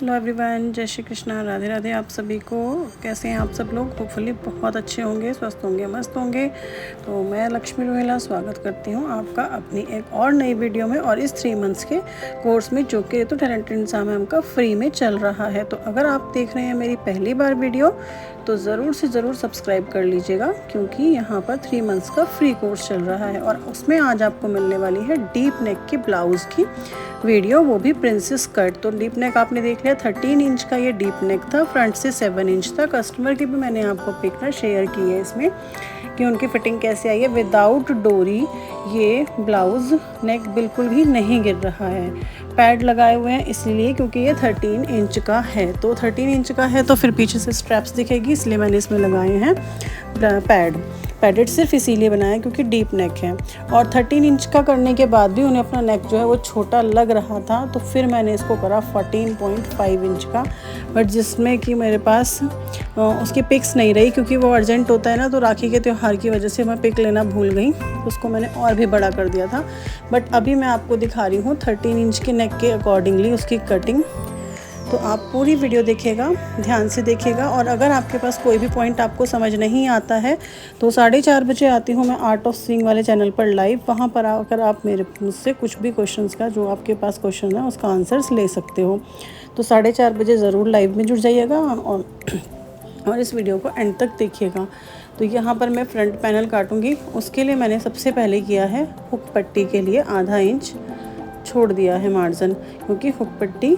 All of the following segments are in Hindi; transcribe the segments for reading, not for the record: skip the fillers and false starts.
हेलो एवरीवन, जय श्री कृष्णा, राधे राधे। आप सभी को कैसे हैं आप सब लोग? होपफुली बहुत अच्छे होंगे, स्वस्थ होंगे, मस्त होंगे। तो मैं लक्ष्मी रोहेला स्वागत करती हूँ आपका अपनी एक और नई वीडियो में, और इस 3 मंथ्स के कोर्स में जो कि तो टैलेंटेड इंसान मैम का फ्री में चल रहा है। तो अगर आप देख रहे हैं मेरी पहली बार वीडियो तो ज़रूर से ज़रूर सब्सक्राइब कर लीजिएगा, क्योंकि यहाँ पर 3 मंथ्स का फ्री कोर्स चल रहा है। और उसमें आज आपको मिलने वाली है डीप नेक की ब्लाउज़ की वीडियो, वो भी प्रिंसेस कट। तो डीप नेक आपने देख लिया, 13 इंच का ये डीप नेक था, फ्रंट से 7 इंच था। कस्टमर की भी मैंने आपको पिक ना शेयर की है इसमें कि उनकी फिटिंग कैसे आई है। विदाउट डोरी ये ब्लाउज़ नेक बिल्कुल भी नहीं गिर रहा है। पैड लगाए हुए हैं इसलिए क्योंकि ये 13 इंच का है। तो 13 इंच का है तो फिर पीछे से स्ट्रैप्स दिखेगी, इसलिए मैंने इसमें लगाए हैं पैडेड सिर्फ इसीलिए बनाया क्योंकि डीप नेक है। और 13 इंच का करने के बाद भी उन्हें अपना नेक जो है वो छोटा लग रहा था, तो फिर मैंने इसको करा 14.5 इंच का, बट जिसमें कि मेरे पास उसकी पिक्स नहीं रही, क्योंकि वो अर्जेंट होता है ना, तो राखी के त्यौहार की वजह से मैं पिक लेना भूल गई। उसको मैंने और भी बड़ा कर दिया था, बट अभी मैं आपको दिखा रही हूँ 13 इंच के नेक के अकॉर्डिंगली उसकी कटिंग। तो आप पूरी वीडियो देखिएगा, ध्यान से देखिएगा। और अगर आपके पास कोई भी पॉइंट आपको समझ नहीं आता है तो 4:30 बजे आती हूँ मैं आर्ट ऑफ सीइंग वाले चैनल पर लाइव। वहाँ पर आकर आप मुझसे कुछ भी क्वेश्चंस का, जो आपके पास क्वेश्चन है उसका आंसर्स ले सकते हो। तो 4:30 बजे ज़रूर लाइव में जुड़ जाइएगा और इस वीडियो को एंड तक देखिएगा। तो यहाँ पर मैं फ्रंट पैनल काटूँगी। उसके लिए मैंने सबसे पहले किया है हुक पट्टी के लिए आधा इंच छोड़ दिया है मार्जिन, क्योंकि हुक पट्टी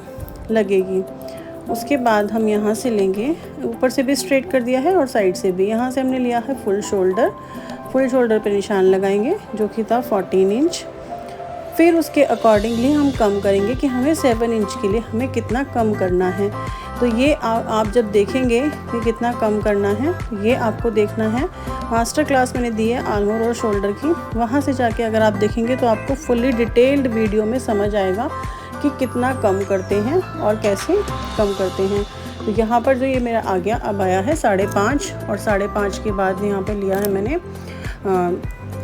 लगेगी। उसके बाद हम यहाँ से लेंगे, ऊपर से भी स्ट्रेट कर दिया है और साइड से भी। यहाँ से हमने लिया है फुल शोल्डर पे निशान लगाएंगे जो कि था 14 इंच। फिर उसके अकॉर्डिंगली हम कम करेंगे कि हमें 7 इंच के लिए हमें कितना कम करना है। तो ये आप जब देखेंगे कि कितना कम करना है, ये आपको देखना है। मास्टर क्लास मैंने दी है आर्म और शोल्डर की, वहाँ से जाके अगर आप देखेंगे तो आपको फुल्ली डिटेल्ड वीडियो में समझ आएगा कि कितना कम करते हैं और कैसे कम करते हैं। तो यहाँ पर जो ये मेरा आ गया, अब आया है 5.5, और 5.5 के बाद यहाँ पे लिया है मैंने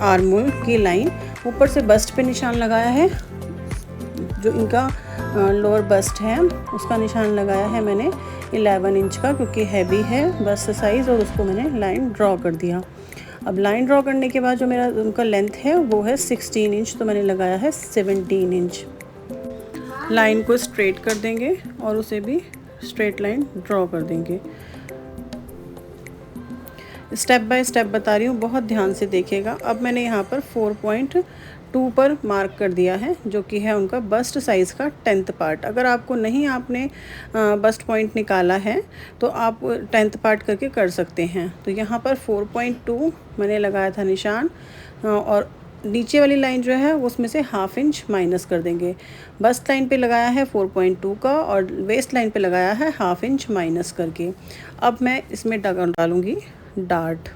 आर्मोल की लाइन। ऊपर से बस्ट पे निशान लगाया है, जो इनका लोअर बस्ट है उसका निशान लगाया है मैंने 11 इंच का, क्योंकि हैवी है बस्ट साइज़, और उसको मैंने लाइन ड्रॉ कर दिया। अब लाइन ड्रॉ करने के बाद जो मेरा उनका लेंथ है वो है 16 इंच, तो मैंने लगाया है 17 इंच। लाइन को स्ट्रेट कर देंगे और उसे भी स्ट्रेट लाइन ड्रॉ कर देंगे। स्टेप बाय स्टेप बता रही हूँ, बहुत ध्यान से देखिएगा। अब मैंने यहाँ पर 4.2 पर मार्क कर दिया है, जो कि है उनका बस्ट साइज़ का 10th पार्ट। अगर आपको नहीं आपने बस्ट पॉइंट निकाला है तो आप 10th पार्ट करके कर सकते हैं। तो यहाँ पर 4.2 मैंने लगाया था निशान, और नीचे वाली लाइन जो है उसमें से 1/2 इंच माइनस कर देंगे। बस्ट लाइन पे लगाया है 4.2 का, और वेस्ट लाइन पे लगाया है 1/2 इंच माइनस करके। अब मैं इसमें डालूँगी डार्ट।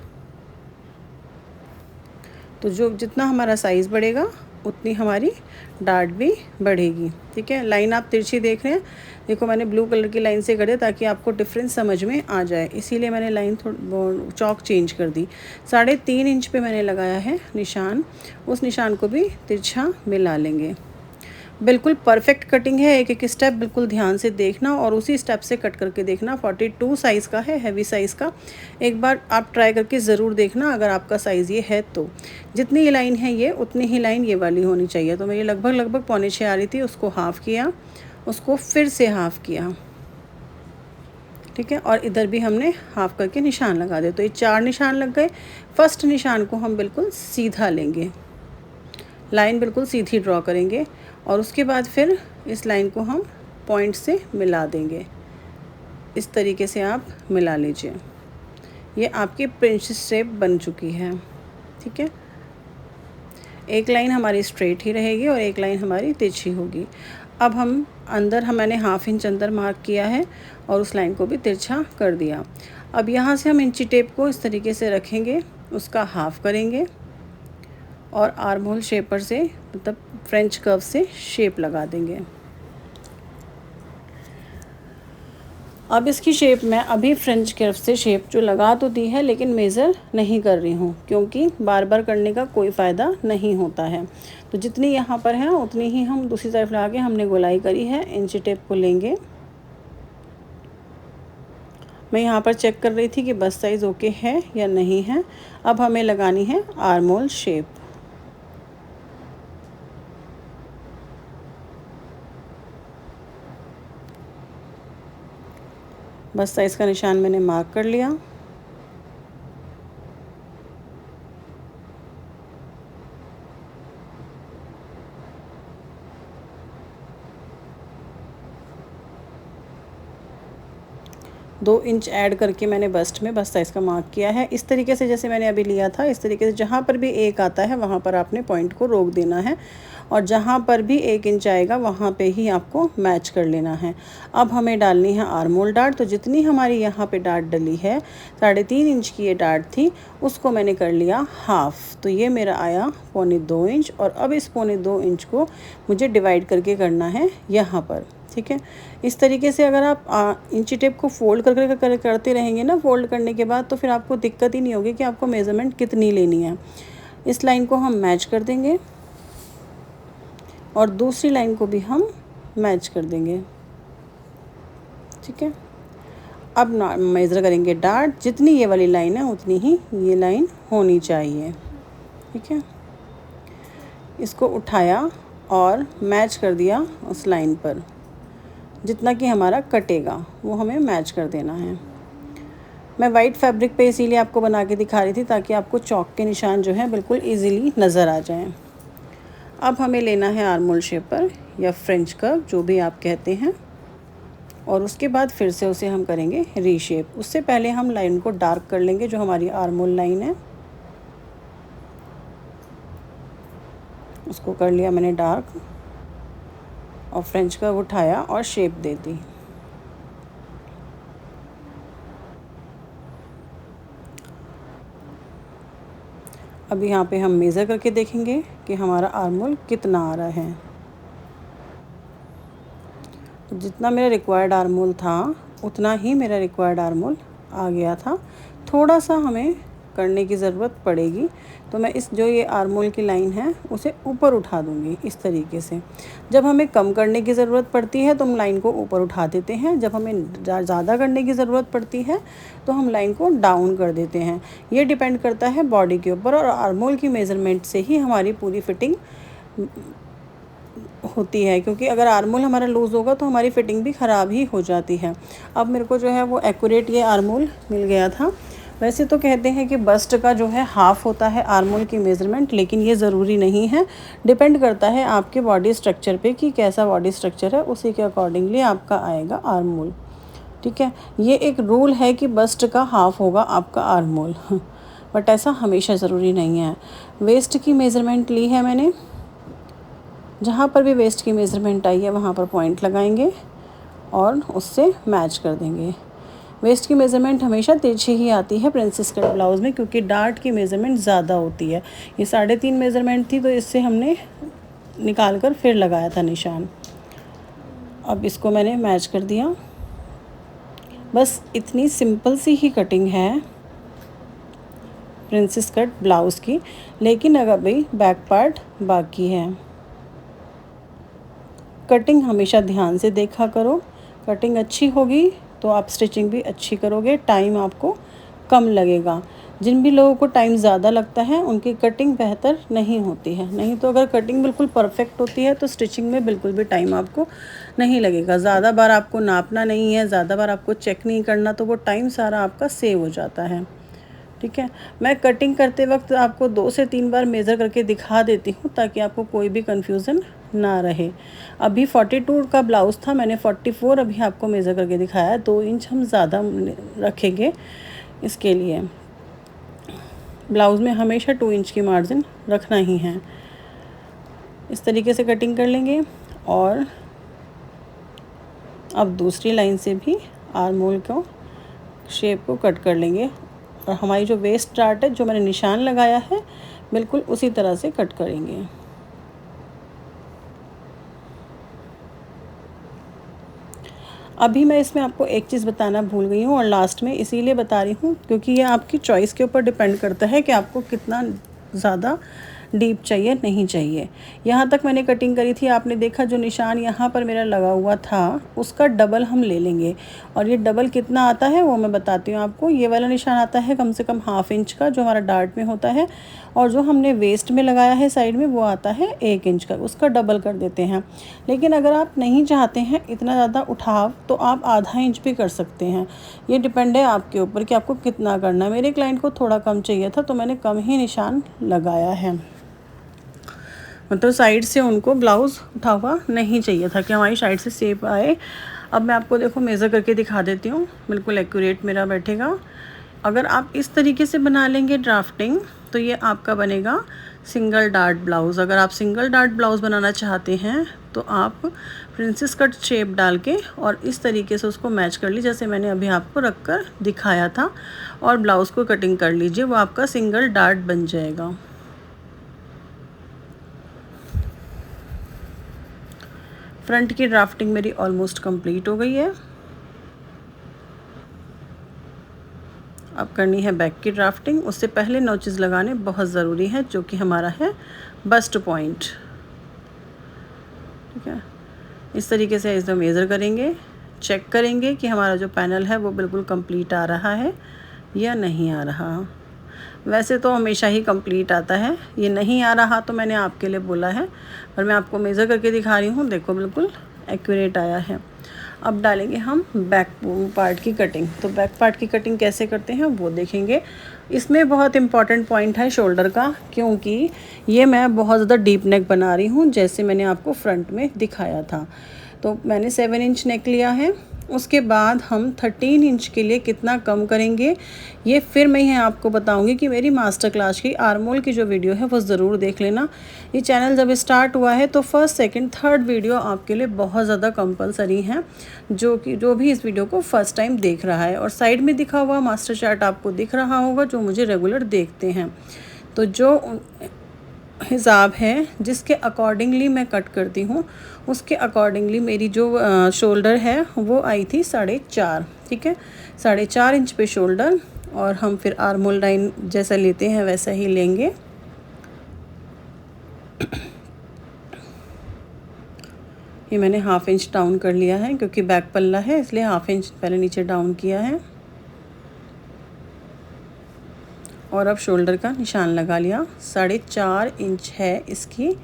तो जो जितना हमारा साइज़ बढ़ेगा उतनी हमारी डार्ट भी बढ़ेगी। ठीक है, लाइन आप तिरछी देख रहे हैं, देखो मैंने ब्लू कलर की लाइन से कर दिया ताकि आपको डिफरेंस समझ में आ जाए, इसीलिए मैंने लाइन चौक चेंज कर दी। 3.5 इंच पे मैंने लगाया है निशान, उस निशान को भी तिरछा मिला लेंगे। बिल्कुल परफेक्ट कटिंग है, एक एक स्टेप बिल्कुल ध्यान से देखना और उसी स्टेप से कट करके देखना। 42 साइज़ का है, हैवी साइज़ का। एक बार आप ट्राई करके ज़रूर देखना अगर आपका साइज़ ये है तो। जितनी ये लाइन है ये, उतनी ही लाइन ये वाली होनी चाहिए। तो मेरी लगभग 5.25 आ रही थी, उसको हाफ़ किया, उसको फिर से हाफ़ किया। ठीक है, और इधर भी हमने हाफ़ करके निशान लगा दिए। तो ये 4 निशान लग गए। फर्स्ट निशान को हम बिल्कुल सीधा लेंगे, लाइन बिल्कुल सीधी ड्रॉ करेंगे, और उसके बाद फिर इस लाइन को हम पॉइंट से मिला देंगे। इस तरीके से आप मिला लीजिए। ये आपकी प्रिंसेस शेप बन चुकी है। ठीक है, एक लाइन हमारी स्ट्रेट ही रहेगी और एक लाइन हमारी तिरछी होगी। अब हम अंदर, मैंने 1/2 इंच अंदर मार्क किया है और उस लाइन को भी तिरछा कर दिया। अब यहाँ से हम इंची टेप को इस तरीके से रखेंगे, उसका हाफ़ करेंगे और आर्म होल शेपर से, मतलब फ्रेंच कर्व से शेप लगा देंगे। अब इसकी शेप मैं अभी फ्रेंच कर्व से शेप जो लगा तो दी है, लेकिन मेज़र नहीं कर रही हूँ, क्योंकि बार बार करने का कोई फ़ायदा नहीं होता है। तो जितनी यहाँ पर है उतनी ही हम दूसरी तरफ लगा के हमने गोलाई करी है। इंची टेप को लेंगे मैं यहाँ पर चेक कर रही थी कि बस्ट साइज़ ओके है या नहीं है। अब हमें लगानी है arm hole shape. Bust size का निशान मैंने मार्क कर लिया। दो इंच ऐड करके मैंने बस्ट में बस्ट साइज़ का मार्क किया है। इस तरीके से जैसे मैंने अभी लिया था, इस तरीके से जहाँ पर भी एक आता है वहाँ पर आपने पॉइंट को रोक देना है और जहाँ पर भी 1 इंच आएगा वहाँ पे ही आपको मैच कर लेना है। अब हमें डालनी है आर्म होल डार्ट। तो जितनी हमारी यहाँ पे डार्ट डली है, 3.5 इंच की ये डार्ट थी, उसको मैंने कर लिया हाफ़। तो ये मेरा आया 1.25 इंच। और अब इस 1.25 इंच को मुझे डिवाइड करके करना है यहाँ पर। ठीक है, इस तरीके से अगर आप इंची टेप को फोल्ड करते रहेंगे ना, फोल्ड करने के बाद तो फिर आपको दिक्कत ही नहीं होगी कि आपको मेज़रमेंट कितनी लेनी है। इस लाइन को हम मैच कर देंगे और दूसरी लाइन को भी हम मैच कर देंगे। ठीक है, अब मेज़र करेंगे डार्ट। जितनी ये वाली लाइन है उतनी ही ये लाइन होनी चाहिए। ठीक है, इसको उठाया और मैच कर दिया उस लाइन पर। जितना कि हमारा कटेगा वो हमें मैच कर देना है। मैं वाइट फैब्रिक पे इसीलिए आपको बना के दिखा रही थी ताकि आपको चौक के निशान जो है बिल्कुल इजीली नज़र आ जाएं। अब हमें लेना है आर्म होल शेपर या फ्रेंच कर्व, जो भी आप कहते हैं, और उसके बाद फिर से उसे हम करेंगे रीशेप। उससे पहले हम लाइन को डार्क कर लेंगे, जो हमारी आर्म होल लाइन है उसको कर लिया मैंने डार्क और फ्रेंच कर्व उठाया और शेप दे दी। अब यहाँ पे हम मेज़र करके देखेंगे कि हमारा आर्म होल कितना आ रहा है। तो जितना मेरा रिक्वायर्ड आर्म होल था उतना ही मेरा रिक्वायर्ड आर्म होल आ गया था। थोड़ा सा हमें करने की ज़रूरत पड़ेगी, तो मैं इस जो ये आर्म होल की लाइन है उसे ऊपर उठा दूँगी इस तरीके से। जब हमें कम करने की ज़रूरत पड़ती है तो हम लाइन को ऊपर उठा देते हैं, जब हमें ज़्यादा करने की ज़रूरत पड़ती है तो हम लाइन को डाउन कर देते हैं। ये डिपेंड करता है बॉडी के ऊपर, और आर्म होल की मेज़रमेंट से ही हमारी पूरी फिटिंग होती है, क्योंकि अगर आर्म होल हमारा लूज़ होगा तो हमारी फ़िटिंग भी ख़राब ही हो जाती है। अब मेरे को जो है वो एक्यूरेट ये आर्म होल मिल गया था। वैसे तो कहते हैं कि बस्ट का जो है हाफ़ होता है आर्म होल की मेज़रमेंट, लेकिन ये ज़रूरी नहीं है। डिपेंड करता है आपके बॉडी स्ट्रक्चर पे कि कैसा बॉडी स्ट्रक्चर है, उसी के अकॉर्डिंगली आपका आएगा आर्म होल। ठीक है, ये एक रूल है कि बस्ट का हाफ़ होगा आपका आर्म होल, बट ऐसा हमेशा ज़रूरी नहीं है। वेस्ट की मेज़रमेंट ली है मैंने, जहाँ पर भी वेस्ट की मेज़रमेंट आई है वहाँ पर पॉइंट लगाएंगे और उससे मैच कर देंगे। वेस्ट की मेज़रमेंट हमेशा तिरछी ही आती है प्रिंसेस कट ब्लाउज़ में, क्योंकि डार्ट की मेज़रमेंट ज़्यादा होती है। ये 3.5 मेज़रमेंट थी, तो इससे हमने निकाल कर फिर लगाया था निशान। अब इसको मैंने मैच कर दिया। बस इतनी सिंपल सी ही कटिंग है प्रिंसेस कट ब्लाउज़ की, लेकिन अगर भाई बैक पार्ट बाकी है। कटिंग हमेशा ध्यान से देखा करो, कटिंग अच्छी होगी तो आप स्टिचिंग भी अच्छी करोगे, टाइम आपको कम लगेगा। जिन भी लोगों को टाइम ज़्यादा लगता है उनकी कटिंग बेहतर नहीं होती है। नहीं तो अगर कटिंग बिल्कुल परफेक्ट होती है तो स्टिचिंग में बिल्कुल भी टाइम आपको नहीं लगेगा। ज़्यादा बार आपको नापना नहीं है, ज़्यादा बार आपको चेक नहीं करना, तो वो टाइम सारा आपका सेव हो जाता है। ठीक है, मैं कटिंग करते वक्त आपको 2 से 3 बार मेज़र करके दिखा देती हूँ ताकि आपको कोई भी कन्फ्यूज़न ना रहे। अभी 42 का ब्लाउज़ था, मैंने 44 अभी आपको मेज़र करके दिखाया। 2 इंच हम ज़्यादा रखेंगे इसके लिए। ब्लाउज़ में हमेशा 2 इंच की मार्जिन रखना ही है। इस तरीके से कटिंग कर लेंगे और अब दूसरी लाइन से भी आर्म होल को शेप को कट कर लेंगे और हमारी जो वेस्ट डार्ट है, जो मैंने निशान लगाया है, बिल्कुल उसी तरह से कट करेंगे। अभी मैं इसमें आपको एक चीज़ बताना भूल गई हूँ और लास्ट में इसीलिए बता रही हूँ क्योंकि ये आपकी चॉइस के ऊपर डिपेंड करता है कि आपको कितना ज़्यादा डीप चाहिए नहीं चाहिए। यहाँ तक मैंने कटिंग करी थी, आपने देखा जो निशान यहाँ पर मेरा लगा हुआ था उसका डबल हम ले लेंगे। और ये डबल कितना आता है वो मैं बताती हूँ आपको। ये वाला निशान आता है कम से कम 1/2 इंच का जो हमारा डार्ट में होता है, और जो हमने वेस्ट में लगाया है साइड में वो आता है 1 इंच का, उसका डबल कर देते हैं। लेकिन अगर आप नहीं चाहते हैं इतना ज़्यादा उठाव तो आप आधा इंच भी कर सकते हैं। ये डिपेंड है आपके ऊपर कि आपको कितना करना है। मेरे क्लाइंट को थोड़ा कम चाहिए था तो मैंने कम ही निशान लगाया है। मतलब साइड से उनको ब्लाउज़ उठा हुआ नहीं चाहिए था कि हमारी साइड से शेप आए। अब मैं आपको देखो मेज़र करके दिखा देती हूँ, बिल्कुल एक्यूरेट मेरा बैठेगा। अगर आप इस तरीके से बना लेंगे ड्राफ्टिंग तो ये आपका बनेगा सिंगल डार्ट ब्लाउज़। अगर आप सिंगल डार्ट ब्लाउज़ बनाना चाहते हैं तो आप प्रिंसेस कट शेप डाल के और इस तरीके से उसको मैच कर लीजिए, जैसे मैंने अभी आपको रख कर दिखाया था, और ब्लाउज़ को कटिंग कर लीजिए, वो आपका सिंगल डार्ट बन जाएगा। फ्रंट की ड्राफ्टिंग मेरी ऑलमोस्ट कंप्लीट हो गई है। अब करनी है बैक की ड्राफ्टिंग। उससे पहले नोचेस लगाने बहुत ज़रूरी है, जो कि हमारा है बस्ट पॉइंट। ठीक है, इस तरीके से इसमें मेज़र करेंगे, चेक करेंगे कि हमारा जो पैनल है वो बिल्कुल कंप्लीट आ रहा है या नहीं आ रहा। वैसे तो हमेशा ही कंप्लीट आता है, ये नहीं आ रहा तो मैंने आपके लिए बोला है, पर मैं आपको मेज़र करके दिखा रही हूँ। देखो बिल्कुल एक्यूरेट आया है। अब डालेंगे हम बैक पार्ट की कटिंग। तो बैक पार्ट की कटिंग कैसे करते हैं वो देखेंगे। इसमें बहुत इम्पॉर्टेंट पॉइंट है शोल्डर का, क्योंकि ये मैं बहुत ज़्यादा डीप नेक बना रही हूँ जैसे मैंने आपको फ्रंट में दिखाया था। तो मैंने 7 इंच नेक लिया है। उसके बाद हम 13 इंच के लिए कितना कम करेंगे ये फिर मैं यहाँ आपको बताऊंगी कि मेरी मास्टर क्लास की आर्मोल की जो वीडियो है वो ज़रूर देख लेना। ये चैनल जब स्टार्ट हुआ है तो फर्स्ट सेकंड थर्ड वीडियो आपके लिए बहुत ज़्यादा कंपलसरी हैं, जो भी इस वीडियो को फर्स्ट टाइम देख रहा है। और साइड में दिखा हुआ मास्टर चार्ट आपको दिख रहा होगा जो मुझे रेगुलर देखते हैं। तो जो हिसाब है जिसके अकॉर्डिंगली मैं कट करती हूँ उसके अकॉर्डिंगली मेरी जो शोल्डर है वो आई थी 4.5। ठीक है, 4.5 इंच पे शोल्डर, और हम फिर आर्मोल लाइन जैसा लेते हैं वैसा ही लेंगे। ये मैंने 1/2 इंच डाउन कर लिया है क्योंकि बैक पल्ला है, इसलिए 1/2 इंच पहले नीचे डाउन किया है। और अब शोल्डर का निशान लगा लिया। 4.5 इंच है इसकी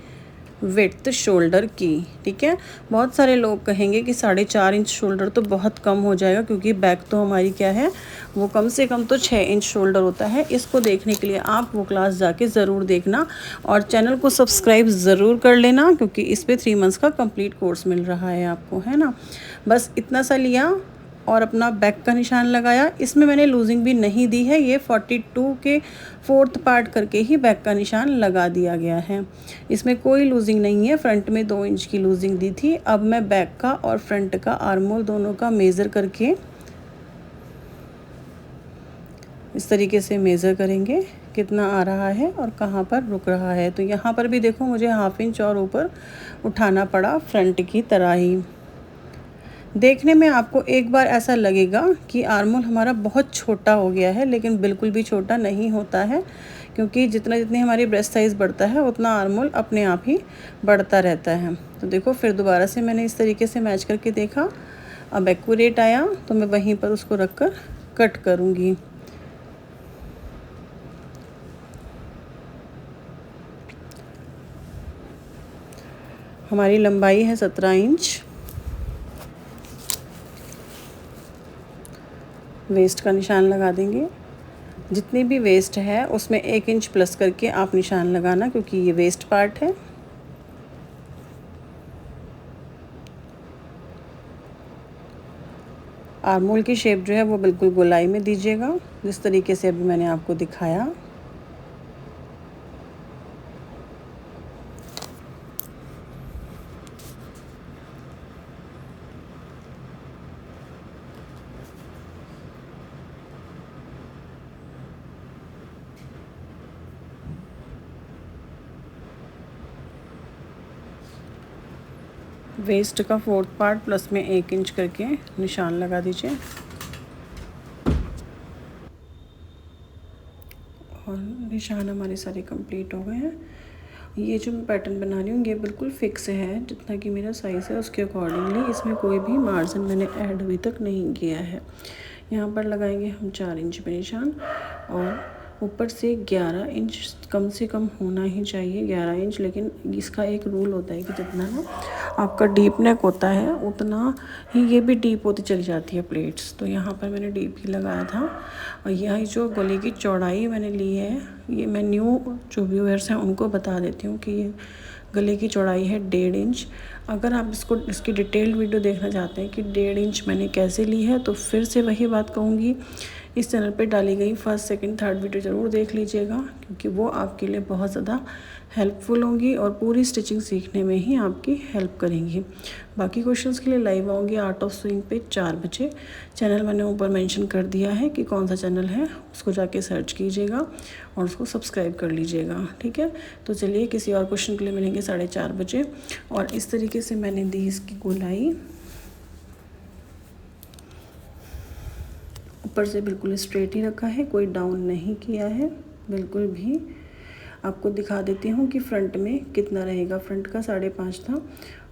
विड्थ शोल्डर की। ठीक है, बहुत सारे लोग कहेंगे कि 4.5 इंच शोल्डर तो बहुत कम हो जाएगा, क्योंकि बैक तो हमारी क्या है वो कम से कम तो 6 इंच शोल्डर होता है। इसको देखने के लिए आप वो क्लास जाके ज़रूर देखना और चैनल को सब्सक्राइब ज़रूर कर लेना, क्योंकि इस पर 3 मंथ्स का कंप्लीट कोर्स मिल रहा है आपको, है ना। बस इतना सा लिया और अपना बैक का निशान लगाया। इसमें मैंने लूजिंग भी नहीं दी है, ये 42 के 4th पार्ट करके ही बैक का निशान लगा दिया गया है। इसमें कोई लूजिंग नहीं है। फ्रंट में 2 इंच की लूजिंग दी थी। अब मैं बैक का और फ्रंट का आर्मोल दोनों का मेज़र करके इस तरीके से मेज़र करेंगे कितना आ रहा है और कहाँ पर रुक रहा है। तो यहाँ पर भी देखो मुझे 1/2 इंच और ऊपर उठाना पड़ा फ्रंट की तरह ही। देखने में आपको एक बार ऐसा लगेगा कि आर्मोल हमारा बहुत छोटा हो गया है, लेकिन बिल्कुल भी छोटा नहीं होता है, क्योंकि जितनी हमारी ब्रेस्ट साइज़ बढ़ता है उतना आर्मोल अपने आप ही बढ़ता रहता है। तो देखो फिर दोबारा से मैंने इस तरीके से मैच करके देखा, अब एक्यूरेट आया तो मैं वहीं पर उसको रख कर कट करूँगी। हमारी लंबाई है 17 इंच। वेस्ट का निशान लगा देंगे। जितनी भी वेस्ट है उसमें 1 इंच प्लस करके आप निशान लगाना, क्योंकि ये वेस्ट पार्ट है। आर्मोल की शेप जो है वो बिल्कुल गोलाई में दीजिएगा, जिस तरीके से अभी मैंने आपको दिखाया। वेस्ट का 4th पार्ट प्लस में 1 इंच करके निशान लगा दीजिए। और निशान हमारे सारे कंप्लीट हो गए हैं। ये जो मैं पैटर्न बना रही हूँ ये बिल्कुल फिक्स है, जितना कि मेरा साइज़ है उसके अकॉर्डिंगली। इसमें कोई भी मार्जिन मैंने ऐड अभी तक नहीं किया है। यहाँ पर लगाएंगे हम 4 इंच पे निशान, और ऊपर से 11 इंच कम से कम होना ही चाहिए, 11 इंच। लेकिन इसका एक रूल होता है कि जितना ना आपका डीप नेक होता है उतना ही ये भी डीप होती चली जाती है प्लेट्स। तो यहाँ पर मैंने डीप ही लगाया था। और यह जो गले की चौड़ाई मैंने ली है, ये मैं न्यू जो व्यूअर्स हैं उनको बता देती हूँ कि ये गले की चौड़ाई है 1.5 इंच। अगर आप इसकी डिटेल्ड वीडियो देखना चाहते हैं कि 1.5 इंच मैंने कैसे ली है, तो फिर से वही बात कहूँगी, इस चैनल पे डाली गई फर्स्ट सेकंड थर्ड वीडियो ज़रूर देख लीजिएगा, क्योंकि वो आपके लिए बहुत ज़्यादा हेल्पफुल होंगी और पूरी स्टिचिंग सीखने में ही आपकी हेल्प करेंगी। बाकी क्वेश्चंस के लिए लाइव आऊँगी आर्ट ऑफ स्विंग पे 4 बजे। चैनल मैंने ऊपर मेंशन कर दिया है कि कौन सा चैनल है, उसको जाके सर्च कीजिएगा और उसको सब्सक्राइब कर लीजिएगा, ठीक है। तो चलिए किसी और क्वेश्चन के लिए मिलेंगे 4:30 बजे। और इस तरीके से मैंने दी इसकी गोलाई, ऊपर से बिल्कुल स्ट्रेट ही रखा है, कोई डाउन नहीं किया है बिल्कुल भी। आपको दिखा देती हूँ कि फ्रंट में कितना रहेगा। फ्रंट का 5.5 था,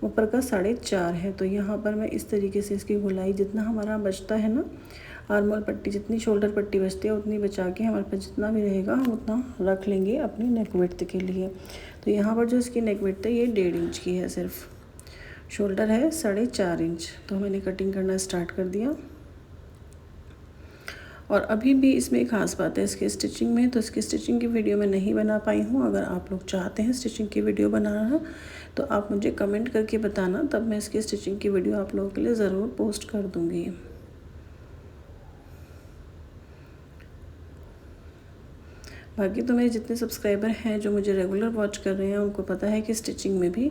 ऊपर का 4.5 है। तो यहाँ पर मैं इस तरीके से इसकी गोलाई, जितना हमारा बचता है ना आर्मोल पट्टी, जितनी शोल्डर पट्टी बचती है उतनी बचा के हमारे पास जितना भी रहेगा हम उतना रख लेंगे अपनी नेक विड्थ के लिए। तो यहाँ पर जो इसकी नेक विड्थ है ये 1.5 इंच की है सिर्फ, शोल्डर है 4.5 इंच। तो मैंने कटिंग करना स्टार्ट कर दिया। और अभी भी इसमें एक ख़ास बात है इसकी स्टिचिंग में, तो इसकी स्टिचिंग की वीडियो मैं नहीं बना पाई हूँ। अगर आप लोग चाहते हैं स्टिचिंग की वीडियो बनाना तो आप मुझे कमेंट करके बताना, तब मैं इसकी स्टिचिंग की वीडियो आप लोगों के लिए ज़रूर पोस्ट कर दूँगी। बाकी तो मेरे जितने सब्सक्राइबर हैं जो मुझे रेगुलर वॉच कर रहे हैं उनको पता है कि स्टिचिंग में भी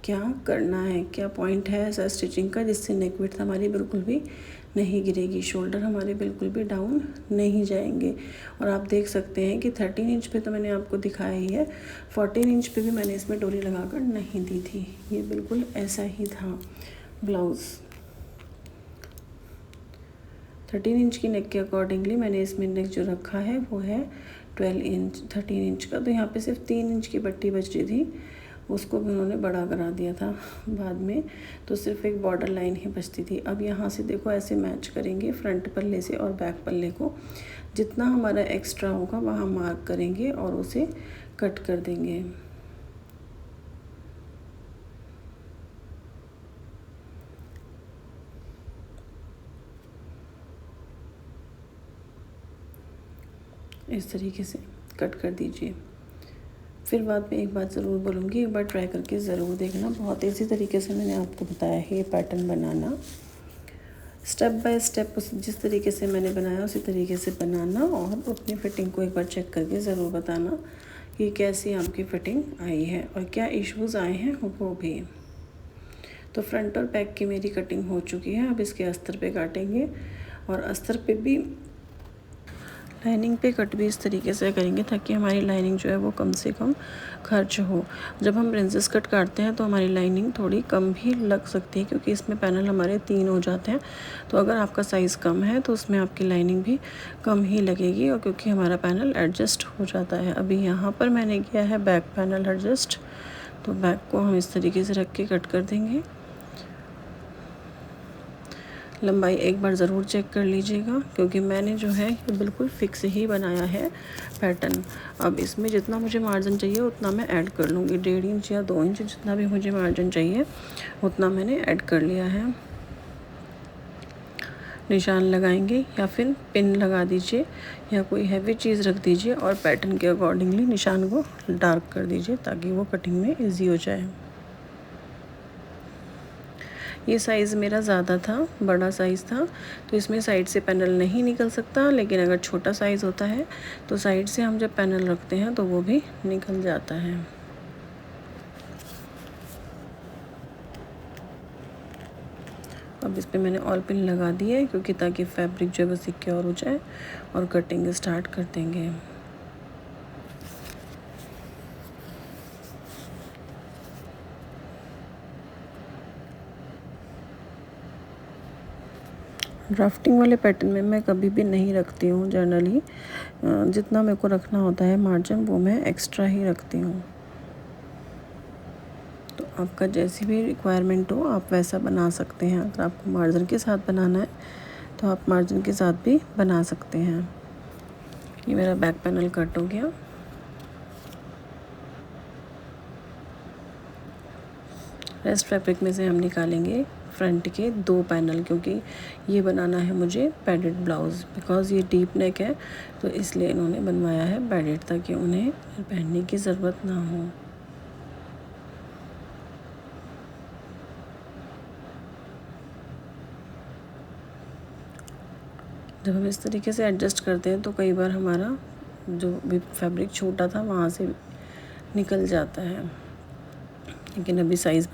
क्या करना है, क्या पॉइंट है ऐसा स्टिचिंग का जिससे नेक विड्थ हमारी बिल्कुल भी नहीं गिरेगी, शोल्डर हमारे बिल्कुल भी डाउन नहीं जाएंगे। और आप देख सकते हैं कि 13 इंच पे तो मैंने आपको दिखाया ही है, 14 इंच पे भी मैंने इसमें डोरी लगाकर नहीं दी थी। ये बिल्कुल ऐसा ही था ब्लाउज़। 13 इंच की नेक के अकॉर्डिंगली मैंने इसमें नेक जो रखा है वो है 12 इंच 13 इंच का। तो यहाँ पे सिर्फ 3 इंच की पट्टी बच रही थी, उसको भी उन्होंने बड़ा करा दिया था बाद में, तो सिर्फ एक बॉर्डर लाइन ही बचती थी। अब यहाँ से देखो ऐसे मैच करेंगे फ्रंट पल्ले से और बैक पल्ले को, जितना हमारा एक्स्ट्रा होगा वहाँ मार्क करेंगे और उसे कट कर देंगे। इस तरीके से कट कर दीजिए। फिर बाद में एक बात ज़रूर बोलूँगी, एक बार ट्राई करके ज़रूर देखना। बहुत इसी तरीके से मैंने आपको बताया है ये pattern banana, step by step जिस तरीके से मैंने बनाया उसी तरीके से बनाना, और अपनी फ़िटिंग को एक बार चेक करके ज़रूर बताना कि कैसी आपकी फ़िटिंग आई है और क्या इश्यूज़ आए हैं वो भी। तो फ्रंट और बैक की मेरी कटिंग हो चुकी है। अब इसके अस्तर पे काटेंगे, और अस्तर पे भी लाइनिंग पे कट भी इस तरीके से करेंगे ताकि हमारी लाइनिंग जो है वो कम से कम खर्च हो। जब हम प्रिंसेस कट काटते हैं तो हमारी लाइनिंग थोड़ी कम भी लग सकती है, क्योंकि इसमें पैनल हमारे 3 हो जाते हैं। तो अगर आपका साइज़ कम है तो उसमें आपकी लाइनिंग भी कम ही लगेगी, और क्योंकि हमारा पैनल एडजस्ट हो जाता है। अभी यहाँ पर मैंने किया है बैक पैनल एडजस्ट, तो बैक को हम इस तरीके से रख के कट कर देंगे। लंबाई एक बार ज़रूर चेक कर लीजिएगा, क्योंकि मैंने जो है ये बिल्कुल फिक्स ही बनाया है पैटर्न। अब इसमें जितना मुझे मार्जिन चाहिए उतना मैं ऐड कर लूँगी, 1.5 इंच या 2 इंच जितना भी मुझे मार्जिन चाहिए उतना मैंने ऐड कर लिया है। निशान लगाएंगे या फिर पिन लगा दीजिए या कोई हैवी चीज़ रख दीजिए, और पैटर्न के अकॉर्डिंगली निशान को डार्क कर दीजिए ताकि वो कटिंग में ईजी हो जाए। ये साइज़ मेरा ज़्यादा था, बड़ा साइज़ था, तो इसमें साइड से पैनल नहीं निकल सकता। लेकिन अगर छोटा साइज़ होता है तो साइड से हम जब पैनल रखते हैं तो वो भी निकल जाता है। अब इस पर मैंने ऑल पिन लगा दी है, क्योंकि ताकि फैब्रिक जो है वो सिक्योर हो जाए, और कटिंग स्टार्ट कर देंगे। ड्राफ्टिंग वाले पैटर्न में मैं कभी भी नहीं रखती हूँ जनरली, जितना मेरे को रखना होता है मार्जिन वो मैं एक्स्ट्रा ही रखती हूँ। आपका जैसी भी रिक्वायरमेंट हो आप वैसा बना सकते हैं। अगर आपको मार्जिन के साथ बनाना है तो आप मार्जिन के साथ भी बना सकते हैं। ये मेरा बैक पैनल कट हो गया। रेस्ट फैब्रिक में से हम निकालेंगे फ्रंट के 2 पैनल, क्योंकि ये बनाना है मुझे पैडेड ब्लाउज़। बिकॉज़ ये डीप नेक है तो इसलिए इन्होंने बनवाया है पैडेड, ताकि उन्हें पहनने की ज़रूरत ना हो। जब हम इस तरीके से एडजस्ट करते हैं तो कई बार हमारा जो भी फैब्रिक छोटा था वहाँ से निकल जाता है। लेकिन अभी साइज़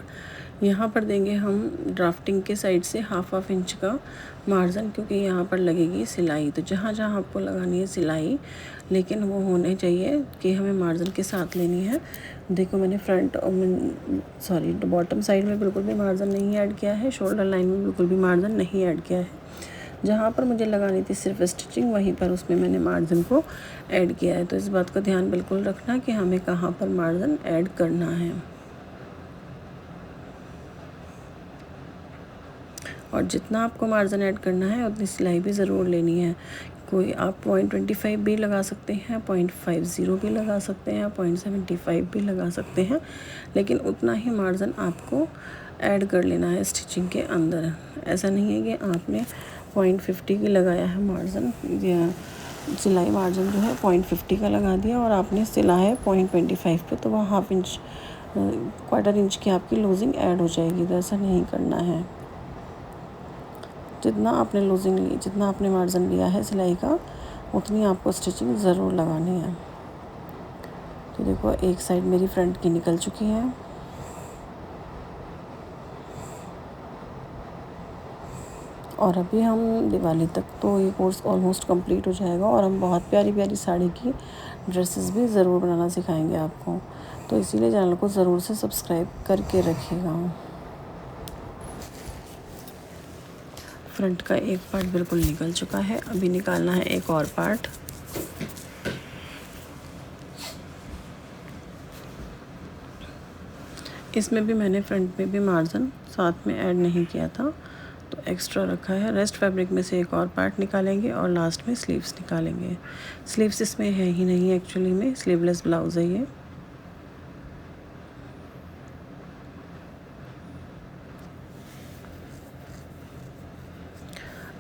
यहाँ पर देंगे हम ड्राफ्टिंग के साइड से हाफ इंच का मार्जिन, क्योंकि यहाँ पर लगेगी सिलाई। तो जहाँ जहाँ आपको लगानी है सिलाई, लेकिन वो होने चाहिए कि हमें मार्जिन के साथ लेनी है। देखो मैंने फ्रंट और बॉटम साइड में बिल्कुल भी मार्जिन नहीं ऐड किया है, शोल्डर लाइन में बिल्कुल भी मार्जिन नहीं ऐड किया है। जहाँ पर मुझे लगानी थी सिर्फ स्टिचिंग, वहीं पर उसमें मैंने मार्जिन को ऐड किया है। तो इस बात का ध्यान बिल्कुल रखना कि हमें कहाँ पर मार्जिन ऐड करना है। और जितना आपको मार्जिन ऐड करना है उतनी सिलाई भी ज़रूर लेनी है। कोई आप 0.25 भी लगा सकते हैं, 0.50 भी लगा सकते हैं, 0.75 भी लगा सकते हैं, लेकिन उतना ही मार्जिन आपको ऐड कर लेना है स्टिचिंग के अंदर। ऐसा नहीं है कि आपने 0.50 की लगाया है मार्जिन, सिलाई मार्जिन जो है 0.50 का लगा दिया और आपने सिला है 0.25 पे, तो वहाँ हाफ इंच क्वार्टर इंच की आपकी लूजिंग ऐड हो जाएगी। तो ऐसा नहीं करना है। जितना आपने लूजिंग ली, जितना आपने मार्जिन लिया है सिलाई का, उतनी आपको स्टिचिंग ज़रूर लगानी है। तो देखो एक साइड मेरी फ्रंट की निकल चुकी है। और अभी हम दिवाली तक तो ये कोर्स ऑलमोस्ट कंप्लीट हो जाएगा और हम बहुत प्यारी प्यारी साड़ी की ड्रेसेस भी ज़रूर बनाना सिखाएंगे आपको। तो इसीलिए चैनल को ज़रूर से सब्सक्राइब करके रखिएगा। फ्रंट का एक पार्ट बिल्कुल निकल चुका है, अभी निकालना है एक और पार्ट। इसमें भी मैंने फ्रंट में भी मार्जिन साथ में ऐड नहीं किया था, तो एक्स्ट्रा रखा है। रेस्ट फैब्रिक में से एक और पार्ट निकालेंगे और लास्ट में स्लीव्स निकालेंगे। स्लीव्स इसमें है ही नहीं, एक्चुअली में स्लीवलेस ब्लाउज़ है ये।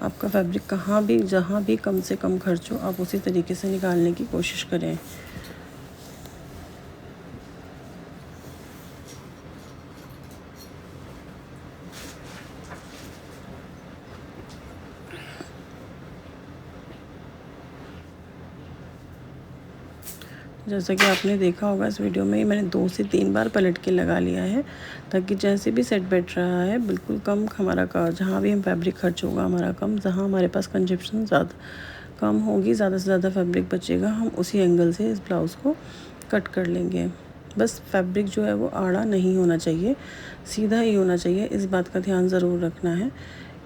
आपका फैब्रिक कहाँ भी जहाँ भी कम से कम खर्च हो, आप उसी तरीके से निकालने की कोशिश करें। जैसा कि आपने देखा होगा इस वीडियो में मैंने 2 से 3 बार पलट के लगा लिया है, ताकि जैसे भी सेट बैठ रहा है बिल्कुल कम हमारा का, जहाँ भी हम फैब्रिक खर्च होगा हमारा कम, जहाँ हमारे पास कंजप्शन ज़्यादा कम होगी, ज़्यादा से ज़्यादा फैब्रिक बचेगा, हम उसी एंगल से इस ब्लाउज़ को कट कर लेंगे। बस फैब्रिक जो है वो आड़ा नहीं होना चाहिए, सीधा ही होना चाहिए। इस बात का ध्यान ज़रूर रखना है,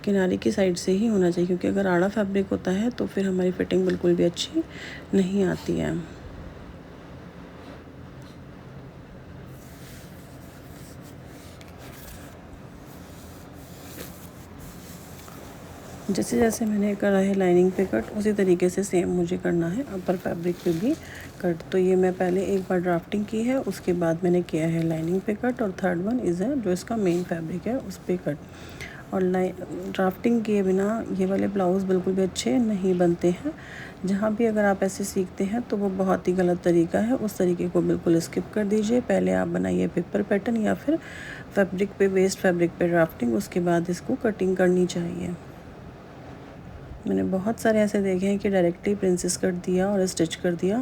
किनारे की साइड से ही होना चाहिए, क्योंकि अगर आड़ा फैब्रिक होता है तो फिर हमारी फिटिंग बिल्कुल भी अच्छी नहीं आती है। जैसे जैसे मैंने करा है लाइनिंग पे कट, उसी तरीके से सेम मुझे करना है अपर फैब्रिक पे भी कट। तो ये मैं पहले एक बार ड्राफ्टिंग की है, उसके बाद मैंने किया है लाइनिंग पे कट, और थर्ड वन इज़ है जो इसका मेन फैब्रिक है उस पर कट। और ड्राफ्टिंग किए बिना ये वाले ब्लाउज़ बिल्कुल भी अच्छे नहीं बनते हैं। जहाँ भी अगर आप ऐसे सीखते हैं तो वो बहुत ही गलत तरीका है, उस तरीके को बिल्कुल स्किप कर दीजिए। पहले आप बनाइए पेपर पैटर्न या फिर फैब्रिक पे, वेस्ट फैब्रिक पे ड्राफ्टिंग, उसके बाद इसको कटिंग करनी चाहिए। मैंने बहुत सारे ऐसे देखे हैं कि डायरेक्टली प्रिंसेस कट दिया और स्टिच कर दिया,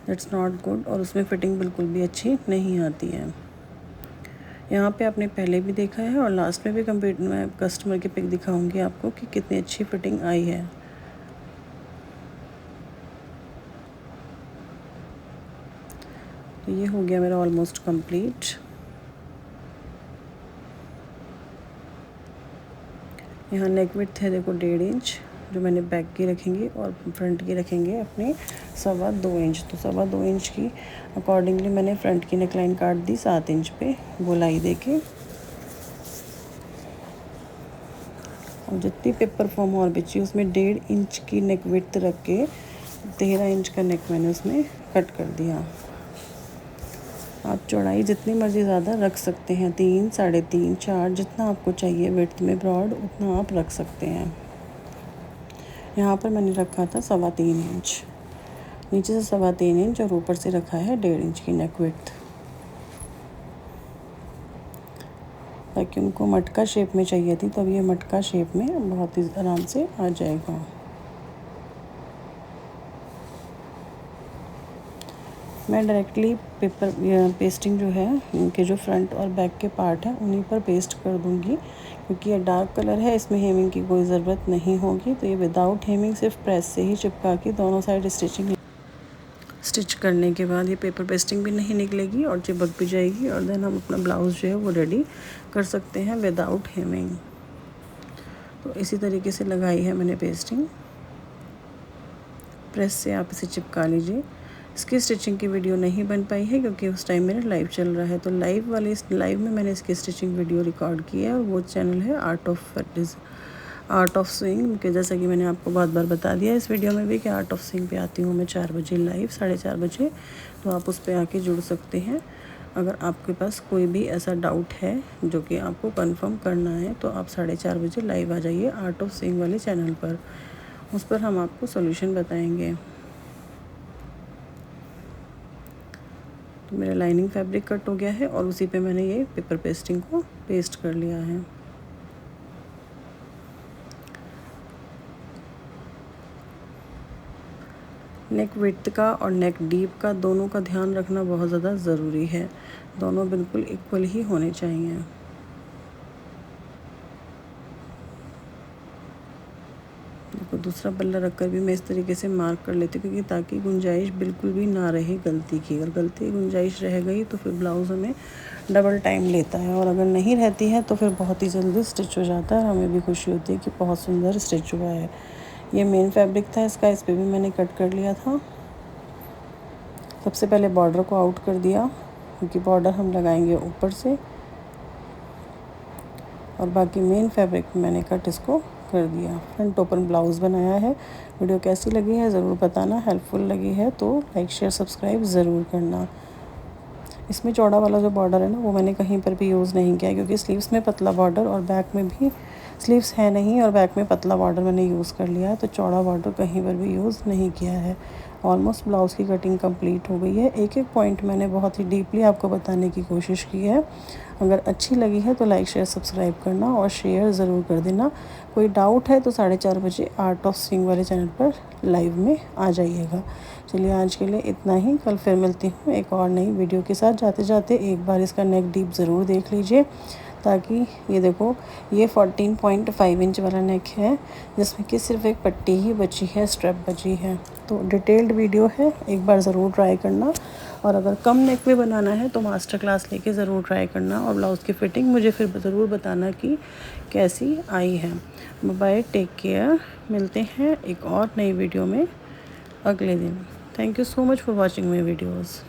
दैट्स नॉट गुड, और उसमें फ़िटिंग बिल्कुल भी अच्छी नहीं आती है। यहाँ पे आपने पहले भी देखा है और लास्ट में भी मैं कस्टमर की पिक दिखाऊंगी आपको कि कितनी अच्छी फ़िटिंग आई है। तो ये हो गया मेरा ऑलमोस्ट कंप्लीट। यहाँ नेक विड्थ है देखो 1.5 इंच, जो मैंने बैक की रखेंगी और फ्रंट की रखेंगे अपने 2.25 इंच। तो 2.25 इंच की अकॉर्डिंगली मैंने फ्रंट की नेकलाइन काट दी 7 इंच पे गोलाई देके। और जितनी पेपर फॉर्म और बची उसमें 1.5 इंच की नेक विड्थ रख के 13 इंच का नेक मैंने उसमें कट कर दिया। आप चौड़ाई जितनी मर्ज़ी ज़्यादा रख सकते हैं, 3, 3.5, 4 जितना आपको चाहिए विड्थ में ब्रॉड उतना आप रख सकते हैं। यहाँ पर मैंने रखा था 3.25 इंच, नीचे से 3.25 इंच और ऊपर से रखा है 1.5 इंच की नेक विड्थ, ताकि उनको मटका शेप में चाहिए थी। तो अब ये मटका शेप में बहुत ही आराम से आ जाएगा। मैं डायरेक्टली पेपर पेस्टिंग जो है इनके जो फ्रंट और बैक के पार्ट हैं उन्हीं पर पेस्ट कर दूंगी, क्योंकि ये डार्क कलर है, इसमें हेमिंग की कोई ज़रूरत नहीं होगी। तो ये विदाउट हेमिंग सिर्फ प्रेस से ही चिपका के दोनों साइड स्टिच करने के बाद ये पेपर पेस्टिंग भी नहीं निकलेगी और चिपक भी जाएगी, और देन हम अपना ब्लाउज़ जो है वो रेडी कर सकते हैं विदाउट हेमिंग। तो इसी तरीके से लगाई है मैंने पेस्टिंग, प्रेस से आप इसे चिपका लीजिए। इसकी स्टिचिंग की वीडियो नहीं बन पाई है क्योंकि उस टाइम मेरा लाइव चल रहा है। तो लाइव में मैंने इसकी स्टिचिंग वीडियो रिकॉर्ड की है, और वो चैनल है आर्ट ऑफ स्विंग के। जैसा कि मैंने आपको बहुत बार बता दिया इस वीडियो में भी कि आर्ट ऑफ स्विंग पे आती हूँ मैं 4 बजे लाइव, 4:30 बजे। तो आप उस पर आके जुड़ सकते हैं। अगर आपके पास कोई भी ऐसा डाउट है जो कि आपको कंफर्म करना है तो आप 4:30 बजे लाइव आ जाइए आर्ट ऑफ स्विंग वाले चैनल पर, उस पर हम आपको सोल्यूशन बताएंगे। तो मेरा लाइनिंग फैब्रिक कट हो गया है और उसी पे मैंने ये पेपर पेस्टिंग को पेस्ट कर लिया है। नेक विड्थ का और नेक डीप का दोनों का ध्यान रखना बहुत ज़्यादा ज़रूरी है। दोनों बिल्कुल इक्वल ही होने चाहिए। देखो दूसरा पल्ला रखकर भी मैं इस तरीके से मार्क कर लेती हूँ, क्योंकि ताकि गुंजाइश बिल्कुल भी ना रहे गलती की। अगर गलती गुंजाइश रह गई तो फिर ब्लाउज़ हमें डबल टाइम लेता है, और अगर नहीं रहती है तो फिर बहुत ही जल्दी स्टिच हो जाता है और हमें भी खुशी होती है कि बहुत सुंदर स्टिच हुआ है। ये मेन फैब्रिक था इसका, इस पर भी मैंने कट कर लिया था। सबसे पहले बॉर्डर को आउट कर दिया, क्योंकि बॉर्डर हम लगाएंगे ऊपर से, और बाकी मेन फैब्रिक मैंने कट इसको कर दिया। फ्रंट ओपन ब्लाउज़ बनाया है। वीडियो कैसी लगी है ज़रूर बताना, हेल्पफुल लगी है तो लाइक शेयर सब्सक्राइब ज़रूर करना। इसमें चौड़ा वाला जो बॉर्डर है ना वो मैंने कहीं पर भी यूज़ नहीं किया, क्योंकि स्लीव्स में पतला बॉर्डर और बैक में भी स्लीव्स है नहीं, और बैक में पतला बॉर्डर मैंने यूज़ कर लिया है। तो चौड़ा बॉर्डर कहीं पर भी यूज़ नहीं किया है। ऑलमोस्ट ब्लाउज़ की कटिंग कंप्लीट हो गई है। एक एक पॉइंट मैंने बहुत ही डीपली आपको बताने की कोशिश की है। अगर अच्छी लगी है तो लाइक शेयर सब्सक्राइब करना और शेयर ज़रूर कर देना। कोई डाउट है तो 4:30 बजे आर्ट ऑफ स्विंग वाले चैनल पर लाइव में आ जाइएगा। चलिए आज के लिए इतना ही, कल फिर मिलती हूँ एक और नई वीडियो के साथ। जाते जाते एक बार इसका नेक डीप ज़रूर देख लीजिए, ताकि ये देखो ये 14.5 इंच वाला नेक है, जिसमें कि सिर्फ एक पट्टी ही बची है, स्ट्रेप बची है। तो डिटेल्ड वीडियो है, एक बार ज़रूर ट्राई करना। और अगर कम नेक में बनाना है तो मास्टर क्लास लेके ज़रूर ट्राई करना, और ब्लाउज़ की फ़िटिंग मुझे फिर ज़रूर बताना कि कैसी आई है। Bye, take care. मिलते हैं एक और नई वीडियो में अगले दिन। Thank you so much for watching my videos.